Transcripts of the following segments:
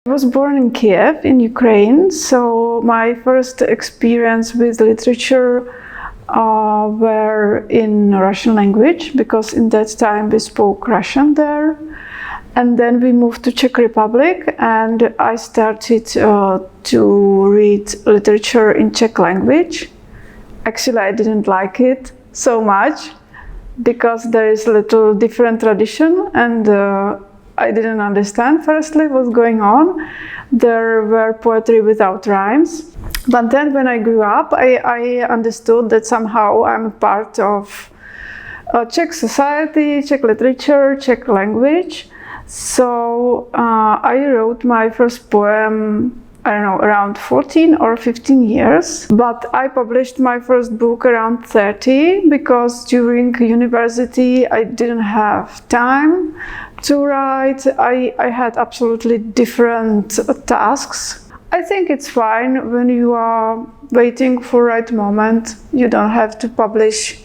I was born in Kyiv, in Ukraine, so my first experience with literature were in Russian language, because in that time we spoke Russian there. And then we moved to Czech Republic, and I started to read literature in Czech language. Actually, I didn't like it so much, because there is a little different tradition, and I didn't understand firstly what's going on. There were poetry without rhymes. But then when I grew up, I understood that somehow I'm part of Czech society, Czech literature, Czech language. So I wrote my first poem, I don't know, around 14 or 15 years. But I published my first book around 30, because during university I didn't have time to write. I had absolutely different tasks. I think it's fine when you are waiting for the right moment. You don't have to publish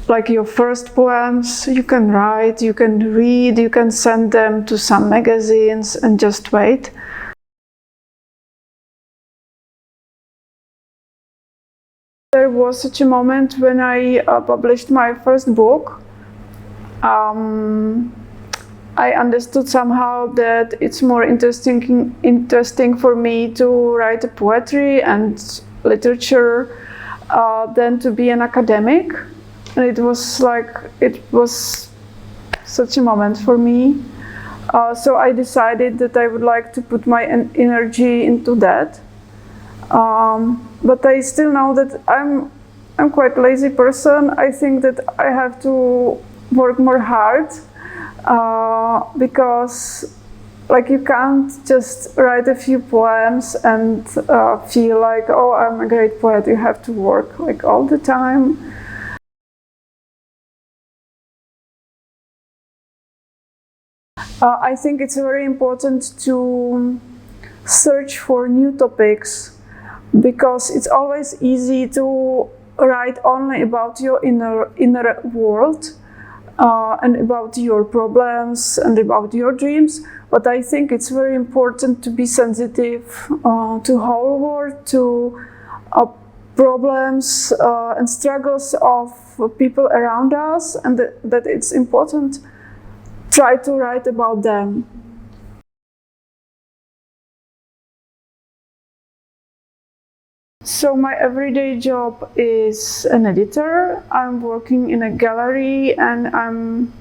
like your first poems. You can write, you can read, you can send them to some magazines and just wait. There was such a moment when I published my first book. I understood somehow that it's more interesting for me to write poetry and literature than to be an academic. And it was such a moment for me. So I decided that I would like to put my energy into that. But I still know that I'm quite a lazy person. I think that I have to work more hard, because like you can't just write a few poems and feel like, oh, I'm a great poet. You have to work like all the time. I think it's very important to search for new topics, because it's always easy to write only about your inner world and about your problems and about your dreams. But I think it's very important to be sensitive to whole world, to problems and struggles of people around us, and that it's important try to write about them. So my everyday job is an editor. I'm working in a gallery, and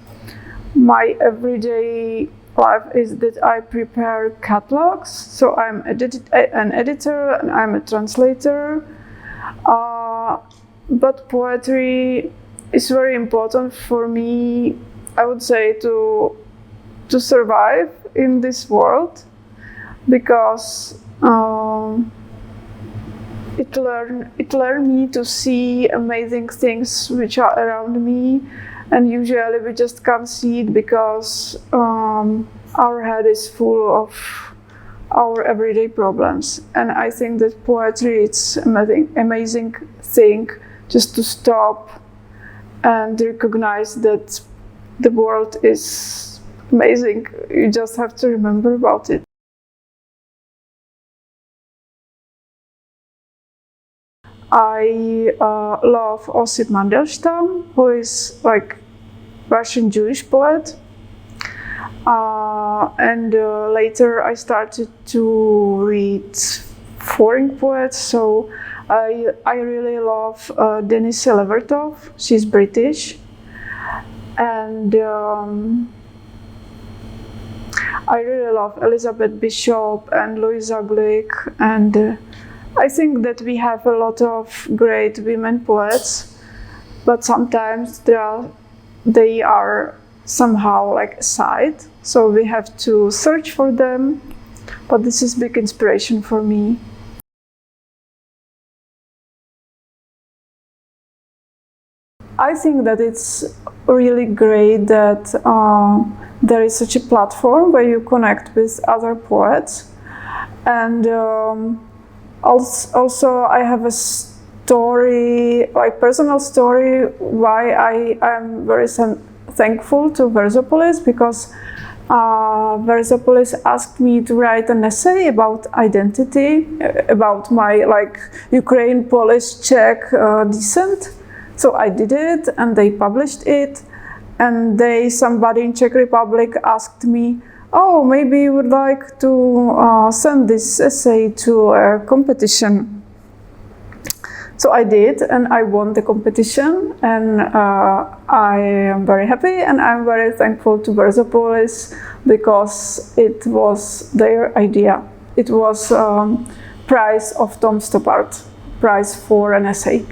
my everyday life is that I prepare catalogs. So I'm an editor and I'm a translator. But poetry is very important for me, I would say, to survive in this world, because it learned me to see amazing things which are around me, and usually we just can't see it because our head is full of our everyday problems. And I think that poetry is an amazing thing, just to stop and recognize that the world is amazing. You just have to remember about it. I love Osip Mandelstam, who is like Russian Jewish poet. And later I started to read foreign poets. So I really love Denise Levertov. She's British. And I really love Elizabeth Bishop and Louisa Glick, and I think that we have a lot of great women poets, but sometimes they are somehow like aside, so we have to search for them. But this is big inspiration for me. I think that it's really great that there is such a platform where you connect with other poets. And also I have a story, like personal story, why I am very thankful to Versopolis, because Versopolis asked me to write an essay about identity, about my Ukraine, Polish, Czech descent. So I did it, and they published it. And somebody in Czech Republic asked me, "Oh, maybe you would like to send this essay to a competition." So I did, and I won the competition, and I am very happy, and I'm very thankful to Versopolis because it was their idea. It was prize of Tom Stoppard, prize for an essay.